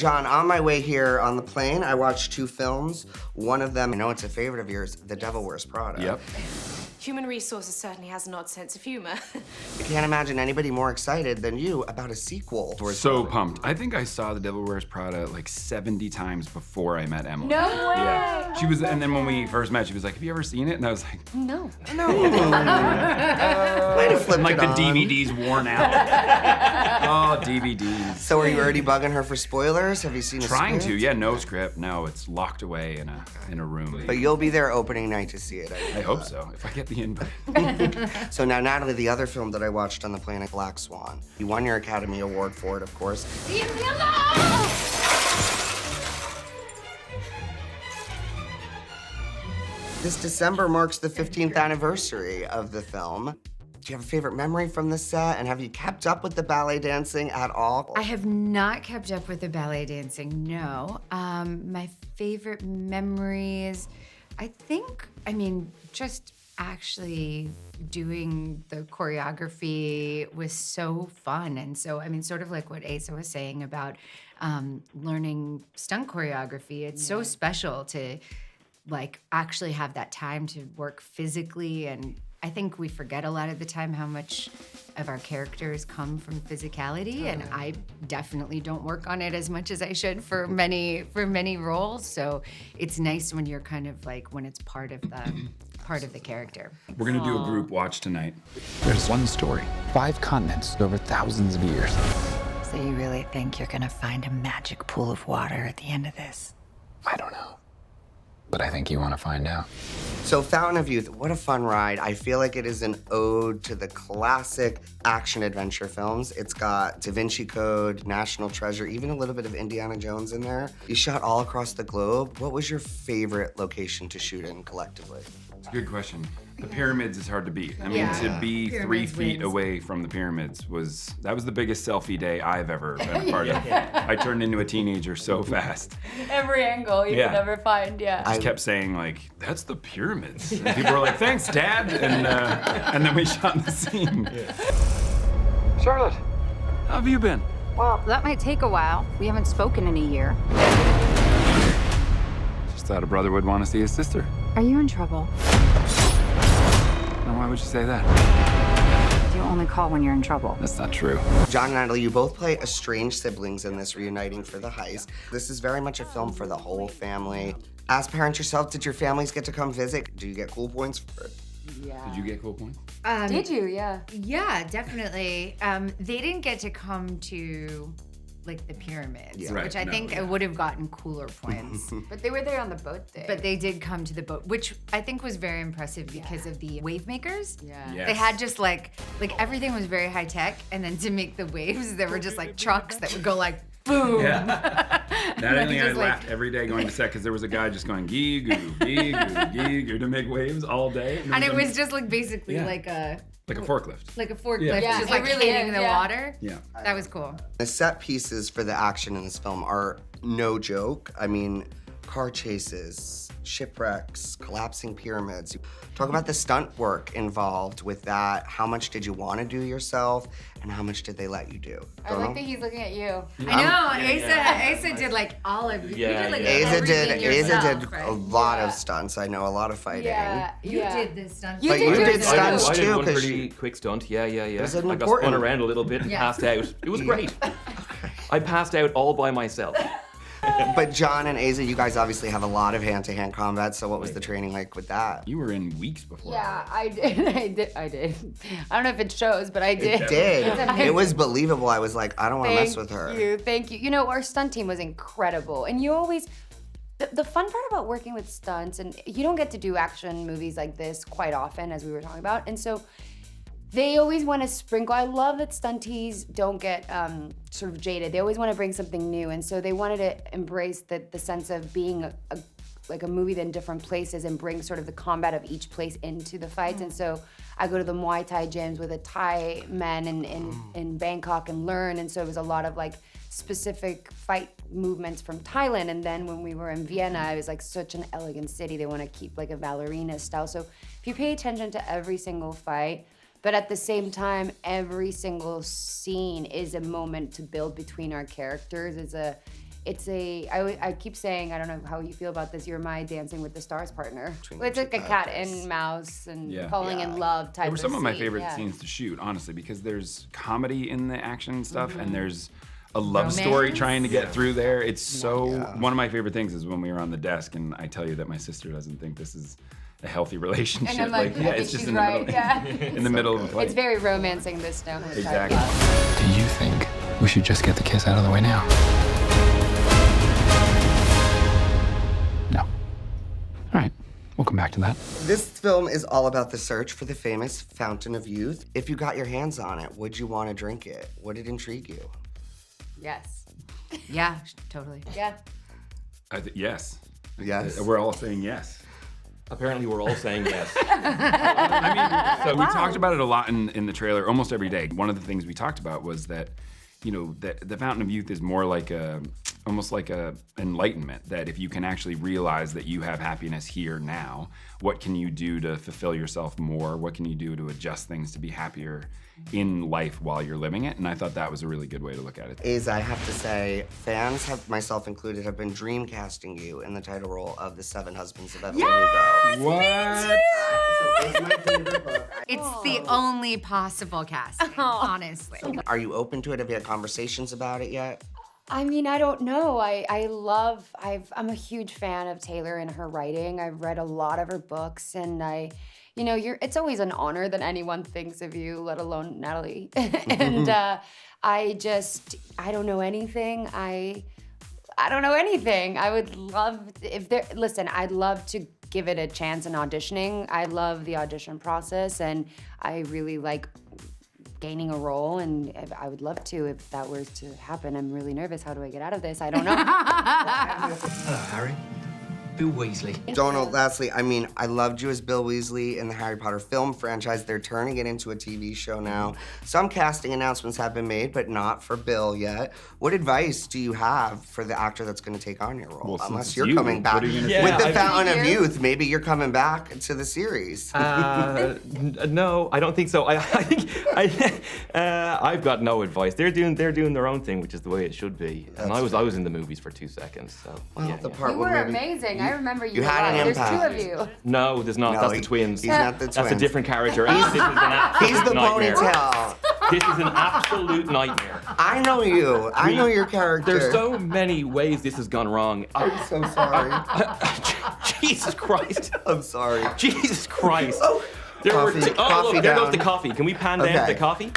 John, on my way here on the plane, I watched 2 films. One of them, I know it's a favorite of yours, The Devil Wears Prada. Yep. Human Resources certainly has an odd sense of humor. I can't imagine anybody more excited than you about a sequel. So pumped. I think I saw The Devil Wears Prada like 70 times before I met Emily. No way! Yeah. She was, and then when we first met, she was like, "Have you ever seen it?" And I was like, No. No. Might have flipped like it the on. DVD's worn out. Oh, DVDs. So are you already bugging her for spoilers? Have you seen a Trying to, script? yeah, no script. No, it's locked away in a room. But you'll be there opening night to see it. I hope so, if I get the invite. So now, Natalie, the other film that I watched on the plane, Black Swan. You won your Academy Award for it, of course. Leave me alone! This December marks the 15th anniversary of the film. Do you have a favorite memory from the set? And have you kept up with the ballet dancing at all? I have not kept up with the ballet dancing, no. My favorite memories, just actually doing the choreography was so fun. And so, sort of like what Eiza was saying about learning stunt choreography, it's so special to actually have that time to work physically. And I think we forget a lot of the time how much of our characters come from physicality, and I definitely don't work on it as much as I should for many roles. So it's nice when you're kind of when it's part of the character. We're gonna do a group watch tonight. There's one story, 5 continents over thousands of years. So you really think you're gonna find a magic pool of water at the end of this? I don't know, but I think you want to find out. So Fountain of Youth, what a fun ride. I feel like it is an ode to the classic action-adventure films. It's got Da Vinci Code, National Treasure, even a little bit of Indiana Jones in there. You shot all across the globe. What was your favorite location to shoot in collectively? It's a good question. The pyramids is hard to beat. I mean, Yeah. to be 3 Pyramids feet wins. away from the pyramids was the biggest selfie day I've ever been a part of. I turned into a teenager so fast. Every angle you could ever find, yeah. I just kept saying that's the pyramids. And people were like, "Thanks, Dad," and then we shot the scene. Charlotte, how have you been? Well, that might take a while. We haven't spoken in a year. Just thought a brother would want to see his sister. Are you in trouble? Now, why would you say that? You only call when you're in trouble. That's not true. John and Natalie, you both play estranged siblings in this reuniting for the heist. This is very much a film for the whole family. As parents yourself, did your families get to come visit? Do you get cool points for it? Yeah. Did you get cool points? Did you? Yeah. Yeah, definitely. They didn't get to come to the pyramids, Yeah. which I think I would have gotten cooler points. But they were there on the boat day. But they did come to the boat, which I think was very impressive because of the wave makers. Yeah. Yes. They had just everything was very high tech, and then to make the waves, there were just trucks that would go boom. Yeah. Not only I just, laughed every day going to set because there was a guy just going gee goo, gee goo, gee goo to make waves all day. And it was just basically Yeah. like a forklift. forklift, Yeah. just Yeah, it really hitting is, the yeah. water. Yeah. That was cool. The set pieces for the action in this film are no joke. I mean, car chases, shipwrecks, collapsing pyramids. Talk about the stunt work involved with that. How much did you want to do yourself, and how much did they let you do? I like that he's looking at you. I know. Eiza did all of it. Yeah, You did yeah. everything yourself, Eiza did right? a lot Yeah. of stunts. I know a lot of fighting. Yeah. You yeah. did this stunt. You But did you yours did too. stunts I did too, one 'cause pretty you- quick stunt. Yeah. was I got important. spun around a little bit and Yeah. passed out. It was great. I passed out all by myself. But John and Eiza, you guys obviously have a lot of hand-to-hand combat, so what was the training like with that? You were in weeks before. Yeah, I did. I did. I don't know if it shows, but I did. It did. It was believable. I was like, I don't want to mess with her. Thank you. You know, our stunt team was incredible. And you always, the fun part about working with stunts, and you don't get to do action movies like this quite often, as we were talking about. And so they always want to sprinkle. I love that stunties don't get sort of jaded. They always want to bring something new. And so they wanted to embrace the sense of being a movie in different places and bring sort of the combat of each place into the fights. And so I go to the Muay Thai gyms with the Thai men in Bangkok and learn. And so it was a lot of specific fight movements from Thailand. And then when we were in Vienna, it was such an elegant city. They want to keep a ballerina style. So if you pay attention to every single fight, but at the same time, every single scene is a moment to build between our characters. I keep saying, I don't know how you feel about this, you're my Dancing with the Stars partner. Between It's the like two a cat characters. and mouse and Yeah. falling in love type They were of some of my scene, favorite yeah. scenes to shoot, honestly, because there's comedy in the action stuff and there's a love Romance? story trying to get through there. It's so, one of my favorite things is when we were on the desk and I tell you that my sister doesn't think this is a healthy relationship. And I'm like, I think it's just she's in the right, middle, yeah. in the middle of a fight. It's very romancing this stone. Exactly. Do you think we should just get the kiss out of the way now? No. All right, we'll come back to that. This film is all about the search for the famous Fountain of Youth. If you got your hands on it, would you want to drink it? Would it intrigue you? Yes. Yeah, totally. Yeah. Yes. Yes. We're all saying yes. Apparently, we're all saying yes. I mean, so we talked about it a lot in the trailer, almost every day. One of the things we talked about was that, you know, that the Fountain of Youth is more like almost like a enlightenment, that if you can actually realize that you have happiness here now, what can you do to fulfill yourself more? What can you do to adjust things to be happier in life while you're living it? And I thought that was a really good way to look at it. Eiza, I have to say, fans, myself included, have been dream casting you in the title role of The Seven Husbands of Evelyn Hugo. What? It's my favorite book. It's the only possible casting, honestly. Are you open to it? Have you had conversations about it yet? I mean, I don't know. I'm a huge fan of Taylor and her writing. I've read a lot of her books, and it's always an honor that anyone thinks of you, let alone Natalie. And I don't know anything. I don't know anything. I would love, I'd love to give it a chance in auditioning. I love the audition process, and I really like gaining a role, and I would love to if that were to happen. I'm really nervous. How do I get out of this? I don't know. Hello, Harry. Bill Weasley. Donald, lastly, I mean, I loved you as Bill Weasley in the Harry Potter film franchise. They're turning it into a TV show now. Some casting announcements have been made, but not for Bill yet. What advice do you have for the actor that's going to take on your role? Well, Unless since you're you, coming back what are you gonna with say? the Fountain of Youth. Maybe you're coming back to the series. No, I don't think so. I think I've got no advice. They're doing their own thing, which is the way it should be. And I was in the movies for 2 seconds, so Well, the part You where were maybe amazing. I remember you. you had an There's impact. two of you. No, there's not. No, That's the twins. He's not the twins. That's a different character. And this is an absolute He's the nightmare. ponytail. This is an absolute nightmare. I know you. I know your character. There's so many ways this has gone wrong. I'm so sorry. Jesus Christ. I'm sorry. Jesus Christ. Oh, There coffee, look, coffee there goes down. the coffee. Can we pan down Okay. the coffee?